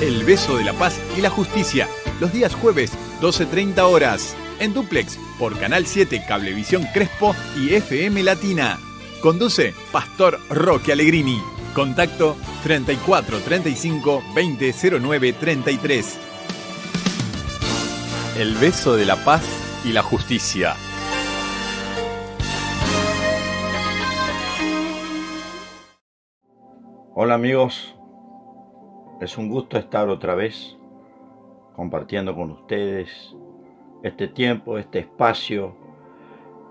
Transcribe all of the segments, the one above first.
El beso de la paz y la justicia, los días jueves, 12:30 horas, en Duplex, por Canal 7 Cablevisión Crespo y FM Latina. Conduce Pastor Roque Allegrini. Contacto 34 35 20 09 33. El beso de la paz y la justicia. Hola amigos, es un gusto estar otra vez compartiendo con ustedes este tiempo, este espacio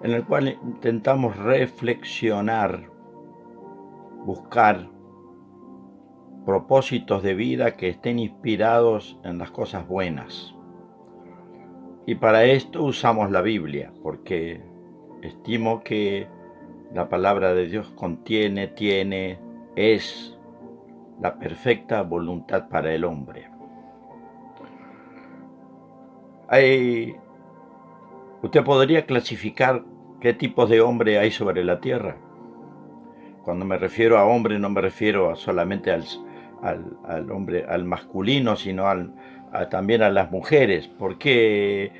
en el cual intentamos reflexionar, buscar propósitos de vida que estén inspirados en las cosas buenas. Y para esto usamos la Biblia, porque estimo que la palabra de Dios es la perfecta voluntad para el hombre. ¿Usted podría clasificar qué tipos de hombre hay sobre la tierra? Cuando me refiero a hombre, no me refiero solamente al hombre, al masculino, sino también a las mujeres, porque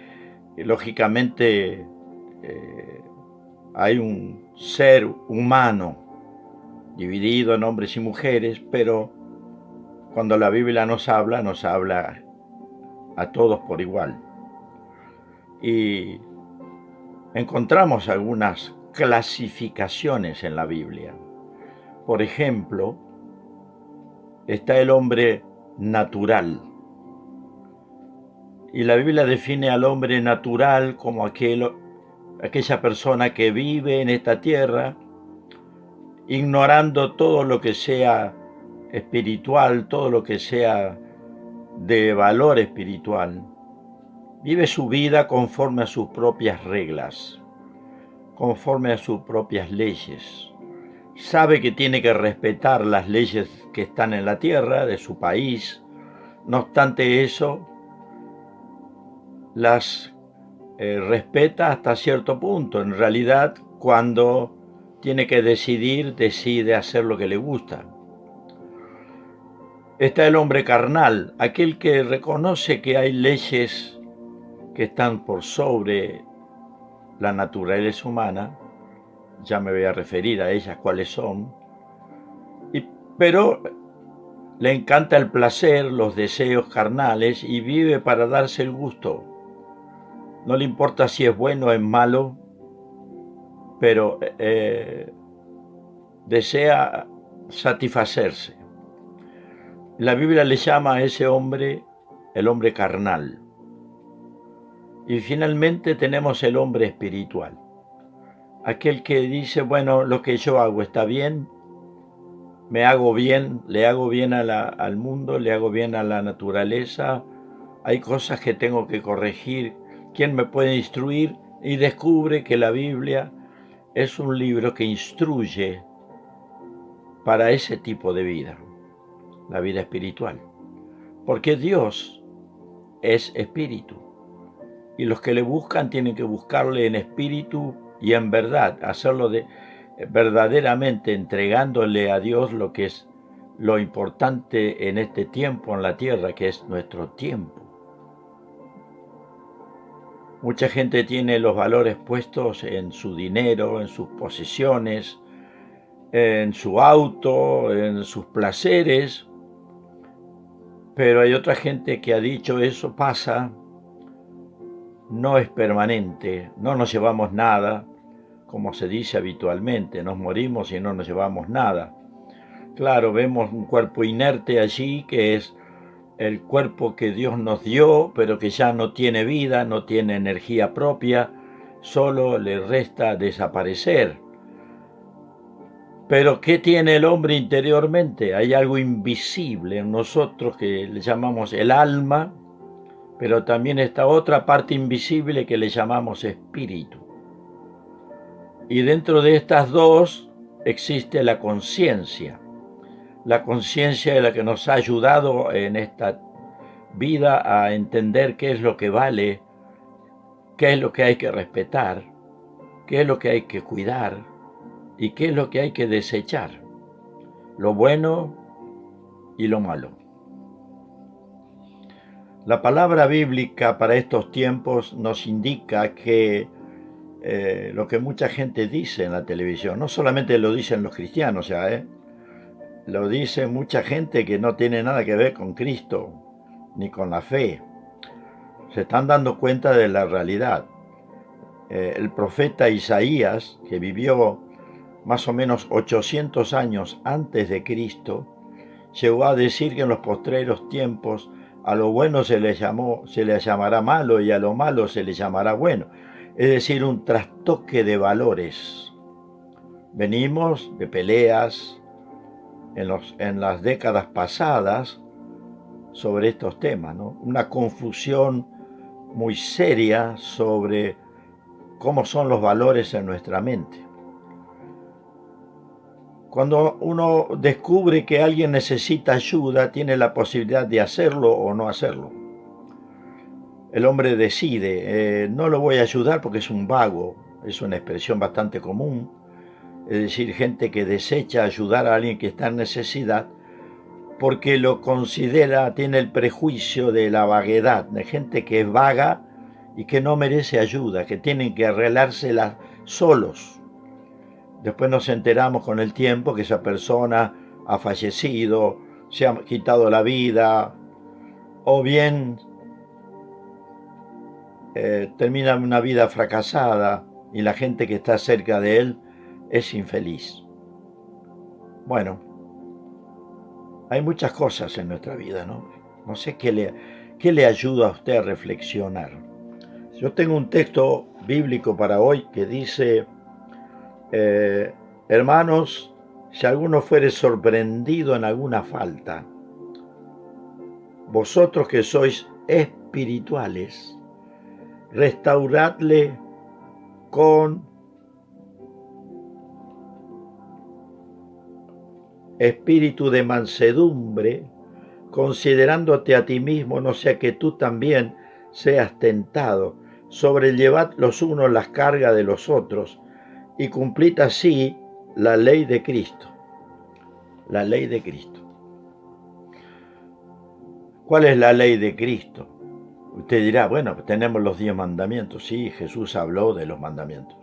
lógicamente hay un ser humano dividido en hombres y mujeres, pero cuando la Biblia nos habla a todos por igual. Y encontramos algunas clasificaciones en la Biblia. Por ejemplo, está el hombre natural. Y la Biblia define al hombre natural como aquella persona que vive en esta tierra, ignorando todo lo que sea espiritual, todo lo que sea de valor espiritual. Vive su vida conforme a sus propias reglas, conforme a sus propias leyes. Sabe que tiene que respetar las leyes que están en la tierra, de su país. No obstante eso, las respeta hasta cierto punto. En realidad, cuando tiene que decidir, decide hacer lo que le gusta. Está el hombre carnal, aquel que reconoce que hay leyes que están por sobre la naturaleza humana. Ya me voy a referir a ellas, cuáles son. Pero le encanta el placer, los deseos carnales y vive para darse el gusto. No le importa si es bueno o es malo, pero desea satisfacerse. La Biblia le llama a ese hombre el hombre carnal. Y finalmente tenemos el hombre espiritual. Aquel que dice, bueno, lo que yo hago está bien, me hago bien, le hago bien al mundo, le hago bien a la naturaleza, hay cosas que tengo que corregir, ¿quién me puede instruir? Y descubre que la Biblia es un libro que instruye para ese tipo de vida, la vida espiritual. Porque Dios es espíritu, y los que le buscan tienen que buscarle en espíritu y en verdad, hacerlo verdaderamente entregándole a Dios lo que es lo importante en este tiempo en la tierra, que es nuestro tiempo. Mucha gente tiene los valores puestos en su dinero, en sus posesiones, en su auto, en sus placeres, pero hay otra gente que ha dicho eso pasa, no es permanente, no nos llevamos nada, como se dice habitualmente, nos morimos y no nos llevamos nada. Claro, vemos un cuerpo inerte allí, que es el cuerpo que Dios nos dio, pero que ya no tiene vida, no tiene energía propia, solo le resta desaparecer. Pero ¿qué tiene el hombre interiormente? Hay algo invisible en nosotros que le llamamos el alma, pero también está otra parte invisible que le llamamos espíritu. Y dentro de estas dos existe la conciencia. La conciencia es la que nos ha ayudado en esta vida a entender qué es lo que vale, qué es lo que hay que respetar, qué es lo que hay que cuidar y qué es lo que hay que desechar, lo bueno y lo malo. La palabra bíblica para estos tiempos nos indica que lo que mucha gente dice en la televisión, no solamente lo dicen los cristianos ya, lo dice mucha gente que no tiene nada que ver con Cristo ni con la fe. Se están dando cuenta de la realidad. El profeta Isaías, que vivió más o menos 800 años antes de Cristo, llegó a decir que en los postreros tiempos a lo bueno se le llamará malo y a lo malo se le llamará bueno. Es decir, un trastoque de valores. Venimos de peleas en las décadas pasadas sobre estos temas, ¿no? Una confusión muy seria sobre cómo son los valores en nuestra mente. Cuando uno descubre que alguien necesita ayuda, tiene la posibilidad de hacerlo o no hacerlo. El hombre decide, no lo voy a ayudar porque es un vago, es una expresión bastante común, es decir, gente que desecha ayudar a alguien que está en necesidad porque lo considera, tiene el prejuicio de la vaguedad, de gente que es vaga y que no merece ayuda, que tienen que arreglársela solos. Después nos enteramos con el tiempo que esa persona ha fallecido, se ha quitado la vida, o bien termina una vida fracasada y la gente que está cerca de él es infeliz. Bueno, hay muchas cosas en nuestra vida, ¿no? No sé qué le ayuda a usted a reflexionar. Yo tengo un texto bíblico para hoy que dice, hermanos, si alguno fuere sorprendido en alguna falta, vosotros que sois espirituales, restauradle con espíritu de mansedumbre, considerándote a ti mismo, no sea que tú también seas tentado. Sobrellevad los unos las cargas de los otros y cumplid así la ley de Cristo. La ley de Cristo. ¿Cuál es la ley de Cristo? Usted dirá, bueno, tenemos los 10 mandamientos. Sí, Jesús habló de los mandamientos.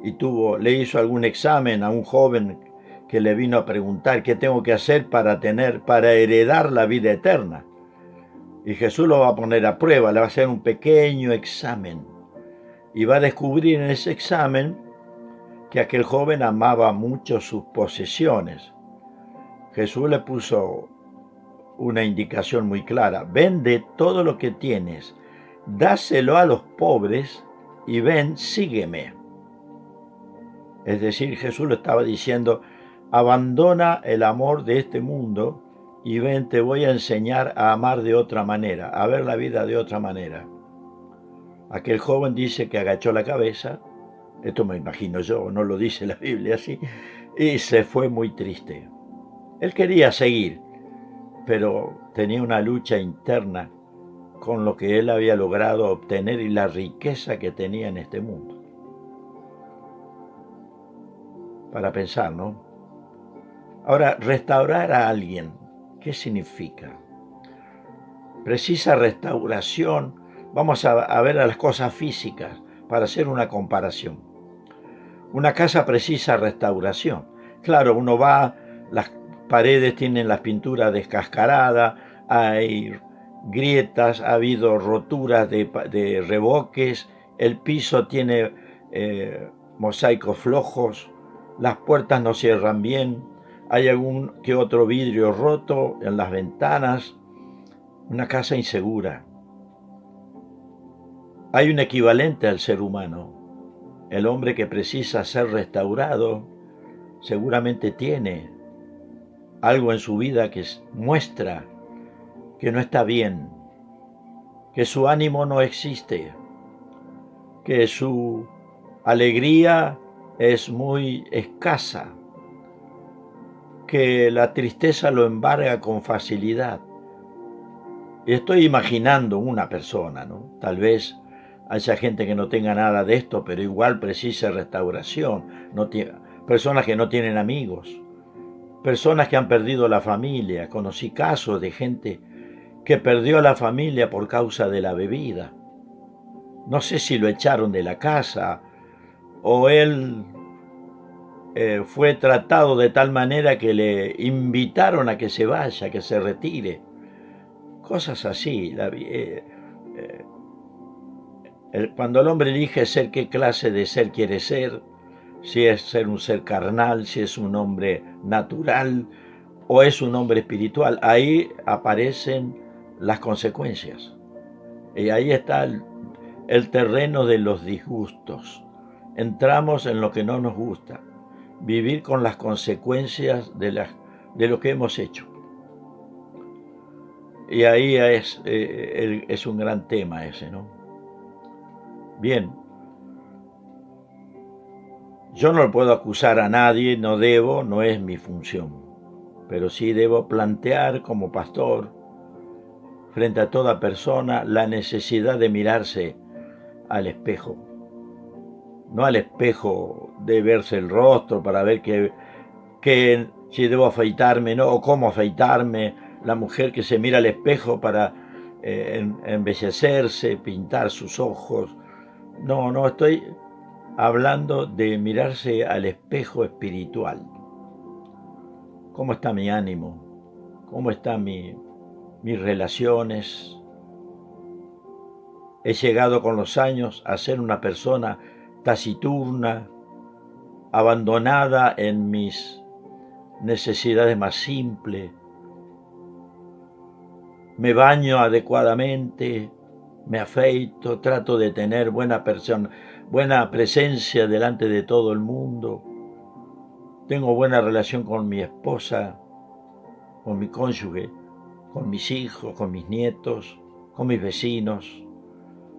Y le hizo algún examen a un joven que le vino a preguntar qué tengo que hacer para heredar la vida eterna. Y Jesús lo va a poner a prueba, le va a hacer un pequeño examen. Y va a descubrir en ese examen que aquel joven amaba mucho sus posesiones. Jesús le puso una indicación muy clara: vende todo lo que tienes, dáselo a los pobres y ven, sígueme. Es decir, Jesús le estaba diciendo, abandona el amor de este mundo y ven, te voy a enseñar a amar de otra manera, a ver la vida de otra manera. Aquel joven dice que agachó la cabeza, esto me imagino yo, no lo dice la Biblia así, y se fue muy triste. Él quería seguir, pero tenía una lucha interna con lo que él había logrado obtener y la riqueza que tenía en este mundo. Para pensar, ¿no? Ahora, restaurar a alguien, ¿qué significa? Precisa restauración. Vamos a ver a las cosas físicas para hacer una comparación. Una casa precisa restauración. Claro, uno va, las paredes tienen la pintura descascarada, hay grietas, ha habido roturas de revoques, el piso tiene mosaicos flojos, las puertas no cierran bien, hay algún que otro vidrio roto en las ventanas, una casa insegura. Hay un equivalente al ser humano. El hombre que precisa ser restaurado seguramente tiene algo en su vida que muestra que no está bien, que su ánimo no existe, que su alegría es muy escasa, que la tristeza lo embarga con facilidad. Y estoy imaginando una persona, ¿no? Tal vez haya gente que no tenga nada de esto, pero igual precisa restauración. Personas que no tienen amigos, personas que han perdido la familia. Conocí casos de gente que perdió a la familia por causa de la bebida. No sé si lo echaron de la casa o él fue tratado de tal manera que le invitaron a que se vaya, que se retire. Cosas así. Cuando el hombre elige ser, qué clase de ser quiere ser, si es ser un ser carnal, si es un hombre natural o es un hombre espiritual, ahí aparecen las consecuencias. Y ahí está el terreno de los disgustos. Entramos en lo que no nos gusta, vivir con las consecuencias de lo que hemos hecho. Y ahí es un gran tema ese, ¿no? Bien, yo no puedo acusar a nadie, no debo, no es mi función, pero sí debo plantear como pastor, frente a toda persona, la necesidad de mirarse al espejo. No al espejo de verse el rostro para ver si debo afeitarme, ¿no? O cómo afeitarme. La mujer que se mira al espejo para embellecerse, pintar sus ojos. No, estoy hablando de mirarse al espejo espiritual. ¿Cómo está mi ánimo? ¿Cómo están mis relaciones? He llegado con los años a ser una persona taciturna, abandonada en mis necesidades más simples. Me baño adecuadamente, me afeito, trato de tener buena presencia delante de todo el mundo. Tengo buena relación con mi esposa, con mi cónyuge, con mis hijos, con mis nietos, con mis vecinos.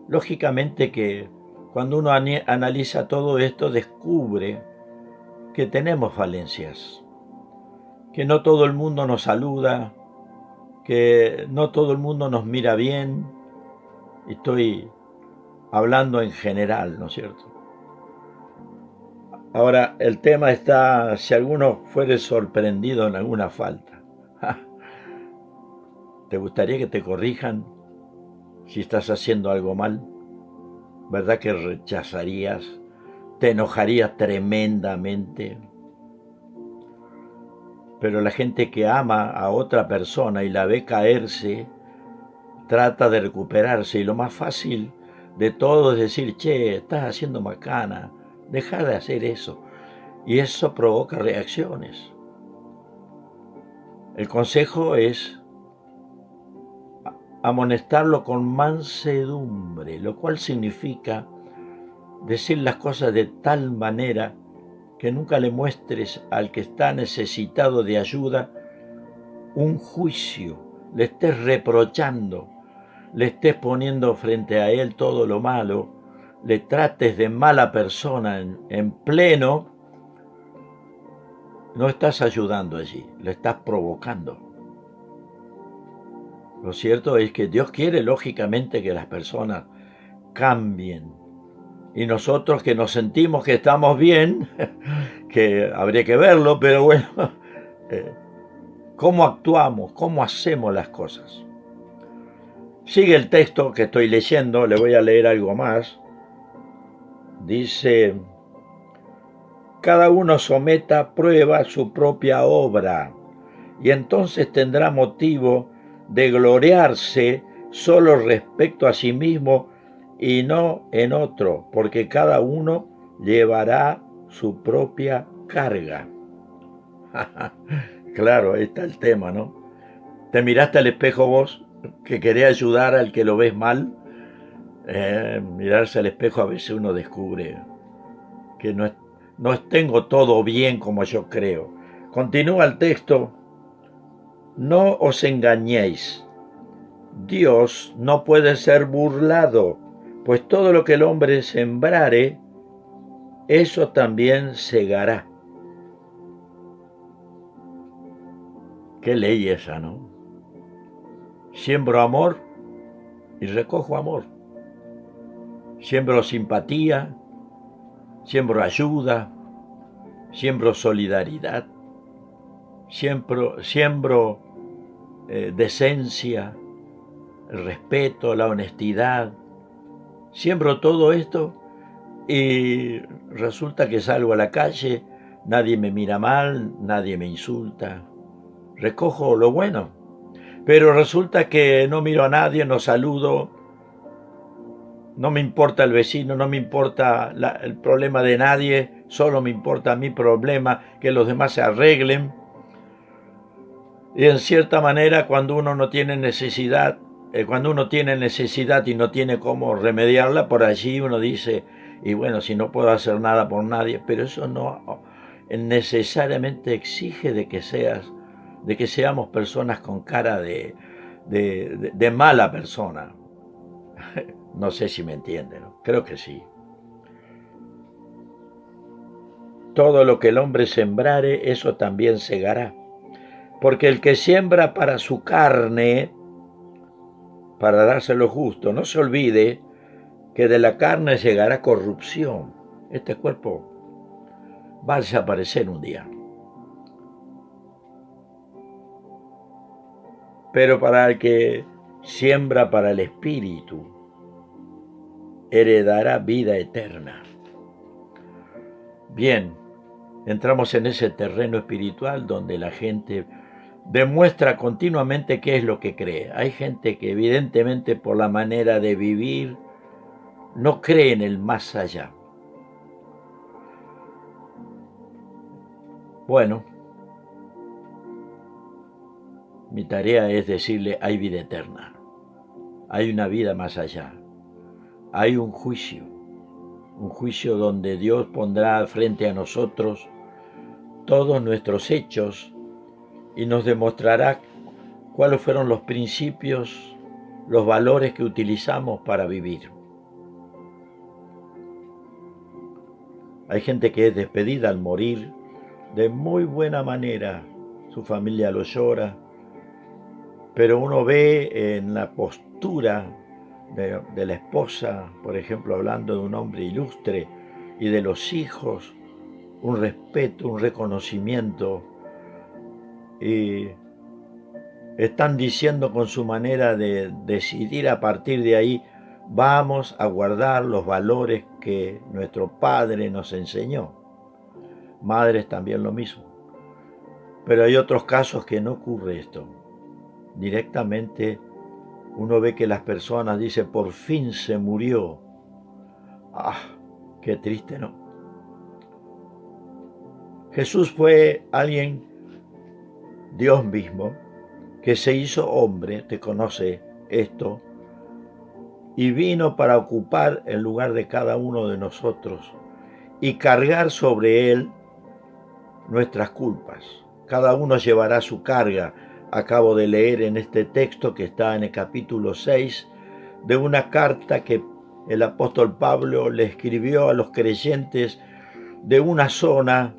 Lógicamente que cuando uno analiza todo esto, descubre que tenemos falencias, que no todo el mundo nos saluda, que no todo el mundo nos mira bien. Estoy hablando en general, ¿no es cierto? Ahora, el tema está, si alguno fuere sorprendido en alguna falta, ¿te gustaría que te corrijan si estás haciendo algo mal? ¿Verdad que rechazarías? ¿Te enojarías tremendamente? Pero la gente que ama a otra persona y la ve caerse, trata de recuperarse, y lo más fácil de todo es decir, che, estás haciendo macana, deja de hacer eso. Y eso provoca reacciones. El consejo es amonestarlo con mansedumbre, lo cual significa decir las cosas de tal manera que nunca le muestres al que está necesitado de ayuda un juicio, le estés reprochando, le estés poniendo frente a él todo lo malo, le trates de mala persona en pleno. No estás ayudando allí, le estás provocando. Lo cierto es que Dios quiere, lógicamente, que las personas cambien. Y nosotros que nos sentimos que estamos bien, que habría que verlo, pero bueno, ¿cómo actuamos? ¿Cómo hacemos las cosas? Sigue el texto que estoy leyendo, le voy a leer algo más. Dice, cada uno someta a prueba su propia obra, y entonces tendrá motivo de gloriarse solo respecto a sí mismo y no en otro, porque cada uno llevará su propia carga. Claro, ahí está el tema, ¿no? ¿Te miraste al espejo vos, que querés ayudar al que lo ves mal? Mirarse al espejo, a veces uno descubre que no tengo todo bien como yo creo. Continúa el texto. No os engañéis. Dios no puede ser burlado, pues todo lo que el hombre sembrare, eso también segará. Qué ley esa, ¿no? Siembro amor y recojo amor. Siembro simpatía, siembro ayuda, siembro solidaridad, siembro decencia, el respeto, la honestidad. Siembro todo esto y resulta que salgo a la calle, nadie me mira mal, nadie me insulta. Recojo lo bueno, pero resulta que no miro a nadie, no saludo, no me importa el vecino, no me importa el problema de nadie, solo me importa mi problema, que los demás se arreglen. Y en cierta manera, cuando uno tiene necesidad y no tiene cómo remediarla, por allí uno dice, y bueno, si no puedo hacer nada por nadie, pero eso no necesariamente exige de que seamos personas con cara de mala persona. No sé si me entienden, ¿no? Creo que sí. Todo lo que el hombre sembrare, eso también segará. Porque el que siembra para su carne, para dárselo justo, no se olvide que de la carne llegará corrupción. Este cuerpo va a desaparecer un día. Pero para el que siembra para el espíritu, heredará vida eterna. Bien, entramos en ese terreno espiritual donde la gente demuestra continuamente qué es lo que cree. Hay gente que evidentemente por la manera de vivir no cree en el más allá. Bueno, mi tarea es decirle, hay vida eterna, hay una vida más allá, hay un juicio donde Dios pondrá frente a nosotros todos nuestros hechos y nos demostrará cuáles fueron los principios, los valores que utilizamos para vivir. Hay gente que es despedida al morir de muy buena manera, su familia lo llora, pero uno ve en la postura de la esposa, por ejemplo, hablando de un hombre ilustre, y de los hijos, un respeto, un reconocimiento, y están diciendo con su manera de decidir a partir de ahí, vamos a guardar los valores que nuestro padre nos enseñó. Madres también lo mismo. Pero hay otros casos que no ocurre esto. Directamente uno ve que las personas dicen, por fin se murió. ¡Ah! ¡Qué triste, ¿no? Jesús fue alguien, Dios mismo, que se hizo hombre, te conoce esto, y vino para ocupar el lugar de cada uno de nosotros y cargar sobre él nuestras culpas. Cada uno llevará su carga. Acabo de leer en este texto que está en el capítulo 6 de una carta que el apóstol Pablo le escribió a los creyentes de una zona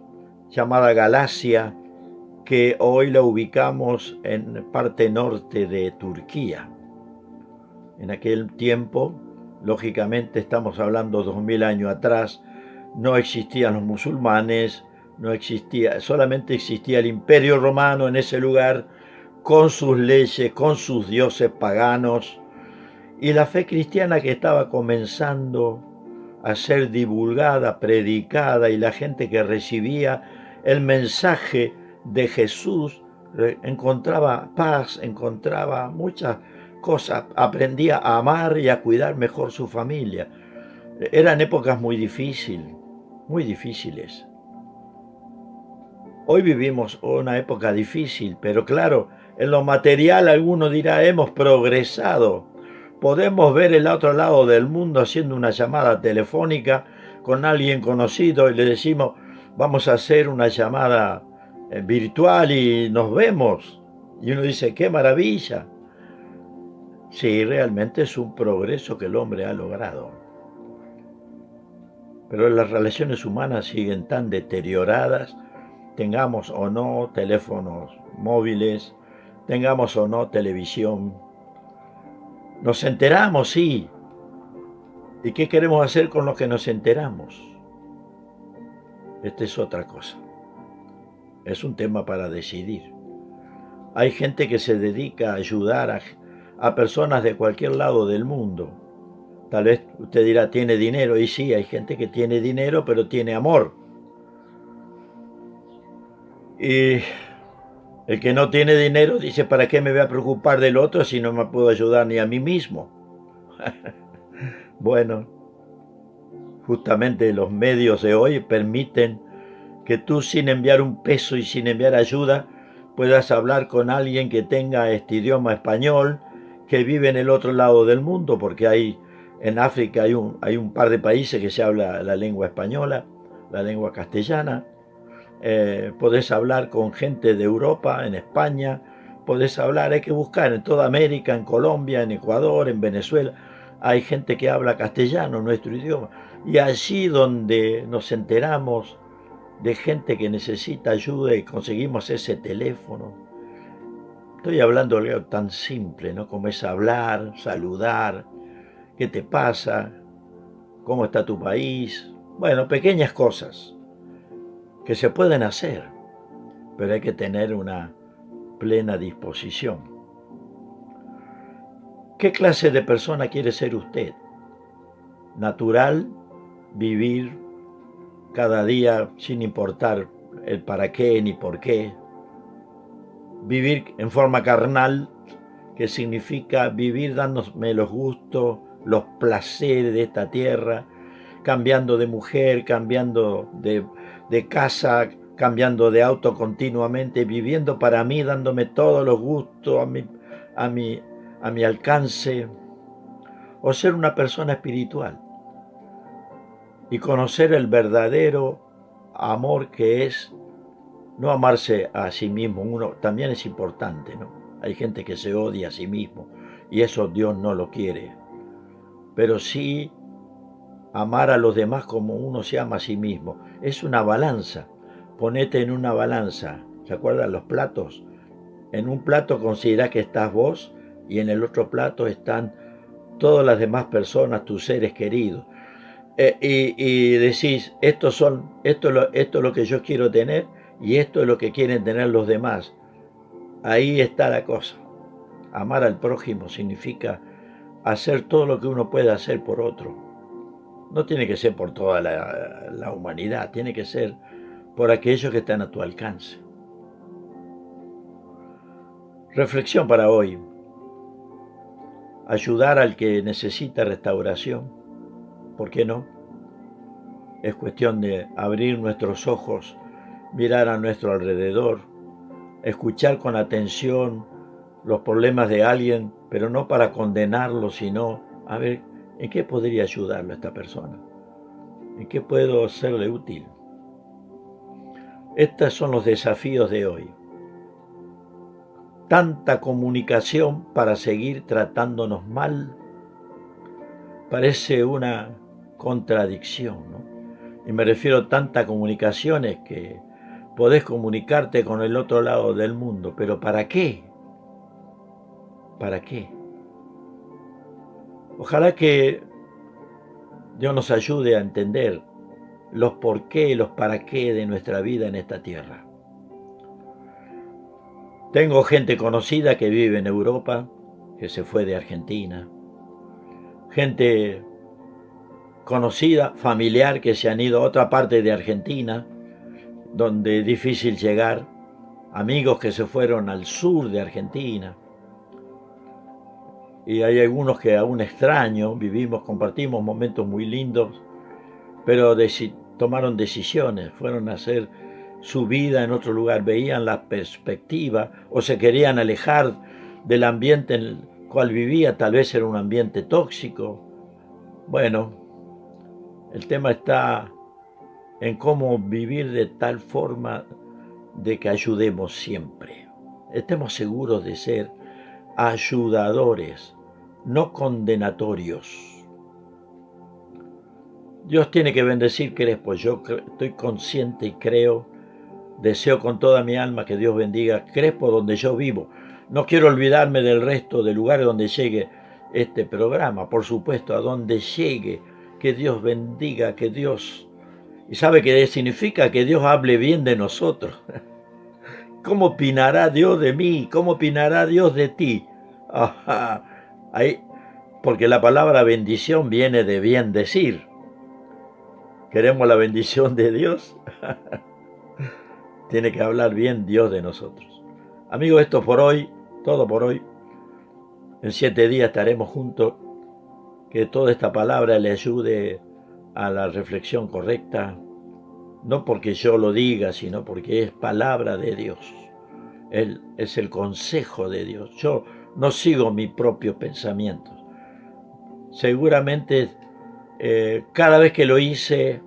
llamada Galacia, que hoy la ubicamos en parte norte de Turquía. En aquel tiempo, lógicamente estamos hablando 2000 años atrás, no existían los musulmanes, solamente existía el Imperio Romano en ese lugar, con sus leyes, con sus dioses paganos, y la fe cristiana que estaba comenzando a ser divulgada, predicada, y la gente que recibía el mensaje de Jesús encontraba paz, encontraba muchas cosas, aprendía a amar y a cuidar mejor su familia. Eran épocas muy difíciles. Hoy vivimos una época difícil, pero claro, en lo material alguno dirá, hemos progresado. Podemos ver el otro lado del mundo haciendo una llamada telefónica con alguien conocido y le decimos, vamos a hacer una llamada virtual y nos vemos. Y uno dice, ¡qué maravilla! Sí, realmente es un progreso que el hombre ha logrado. Pero las relaciones humanas siguen tan deterioradas, tengamos o no teléfonos móviles, tengamos o no televisión. Nos enteramos, sí. ¿Y qué queremos hacer con lo que nos enteramos? Esta es otra cosa. Es un tema para decidir. Hay gente que se dedica a ayudar a personas de cualquier lado del mundo. Tal vez usted dirá, tiene dinero, y sí, hay gente que tiene dinero, pero tiene amor. Y el que no tiene dinero dice, ¿para qué me voy a preocupar del otro si no me puedo ayudar ni a mí mismo? Bueno, justamente los medios de hoy permiten que tú, sin enviar un peso y sin enviar ayuda, puedas hablar con alguien que tenga este idioma español, que vive en el otro lado del mundo, porque en África hay un par de países que se habla la lengua española, la lengua castellana. Podés hablar con gente de Europa, en España, hay que buscar en toda América, en Colombia, en Ecuador, en Venezuela, hay gente que habla castellano, nuestro idioma, y allí donde nos enteramos de gente que necesita ayuda y conseguimos ese teléfono. Estoy hablando de algo tan simple, ¿no? Como es hablar, saludar, ¿qué te pasa? ¿Cómo está tu país? Bueno, pequeñas cosas que se pueden hacer, pero hay que tener una plena disposición. ¿Qué clase de persona quiere ser usted? Natural, vivir cada día sin importar el para qué ni por qué. Vivir en forma carnal, que significa vivir dándome los gustos, los placeres de esta tierra, cambiando de mujer, cambiando de casa, cambiando de auto continuamente, viviendo para mí, dándome todos los gustos a mi alcance, o ser una persona espiritual y conocer el verdadero amor, que es no amarse a sí mismo. Uno también es importante, ¿no? Hay gente que se odia a sí mismo y eso Dios no lo quiere, pero sí amar a los demás como uno se ama a sí mismo. Es una balanza. Ponete en una balanza. ¿Se acuerdan los platos? En un plato considera que estás vos y en el otro plato están todas las demás personas, tus seres queridos. Y decís, esto es lo que yo quiero tener y esto es lo que quieren tener los demás. Ahí está la cosa. Amar al prójimo significa hacer todo lo que uno puede hacer por otro. No tiene que ser por toda la humanidad, tiene que ser por aquellos que están a tu alcance. Reflexión para hoy. Ayudar al que necesita restauración. ¿Por qué no? Es cuestión de abrir nuestros ojos, mirar a nuestro alrededor, escuchar con atención los problemas de alguien, pero no para condenarlo, sino a ver en qué podría ayudarlo a esta persona, en qué puedo serle útil. Estos son los desafíos de hoy. Tanta comunicación para seguir tratándonos mal. Parece una contradicción, ¿no? Y me refiero a tantas comunicaciones que podés comunicarte con el otro lado del mundo, pero ¿para qué? ¿Para qué? Ojalá que Dios nos ayude a entender los por qué y los para qué de nuestra vida en esta tierra. Tengo gente conocida que vive en Europa, que se fue de Argentina. Gente conocida, familiar, que se han ido a otra parte de Argentina, donde es difícil llegar. Amigos que se fueron al sur de Argentina. Y hay algunos que aún extraño, compartimos momentos muy lindos, pero tomaron decisiones, fueron a hacer su vida en otro lugar, veían la perspectiva o se querían alejar del ambiente en el cual vivía, tal vez era un ambiente tóxico. Bueno, el tema está en cómo vivir de tal forma de que ayudemos siempre. Estemos seguros de ser ayudadores, no condenatorios. Dios tiene que bendecir Crespo. Yo estoy consciente y deseo con toda mi alma que Dios bendiga Crespo donde yo vivo. No quiero olvidarme del resto de lugares donde llegue este programa. Por supuesto, a donde llegue, que Dios bendiga, que Dios... ¿Y sabe qué significa? Que Dios hable bien de nosotros. ¿Cómo opinará Dios de mí? ¿Cómo opinará Dios de ti? Ajá, ahí, porque la palabra bendición viene de bien decir. ¿Queremos la bendición de Dios? Tiene que hablar bien Dios de nosotros. Amigos, esto por hoy, todo por hoy. En 7 días estaremos juntos. Que toda esta palabra le ayude a la reflexión correcta, no porque yo lo diga, sino porque es palabra de Dios. Él es el consejo de Dios. Yo no sigo mis propios pensamientos. Seguramente cada vez que lo hice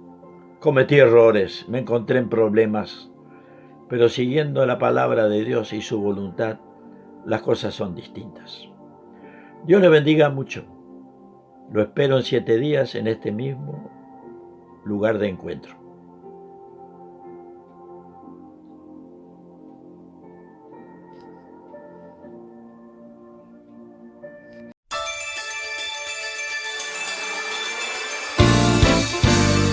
cometí errores, me encontré en problemas, pero siguiendo la palabra de Dios y su voluntad, las cosas son distintas. Dios le bendiga mucho. Lo espero en 7 días en este mismo lugar de encuentro.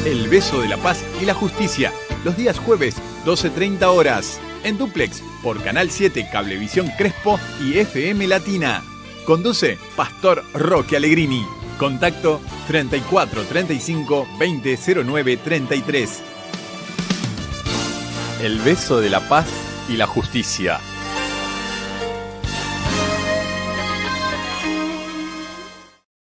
El beso de la paz y la justicia, los días jueves, 12:30 horas, en Duplex, por Canal 7 Cablevisión Crespo y FM Latina. Conduce Pastor Roque Allegrini. Contacto 34 35 20 09 33. El beso de la paz y la justicia.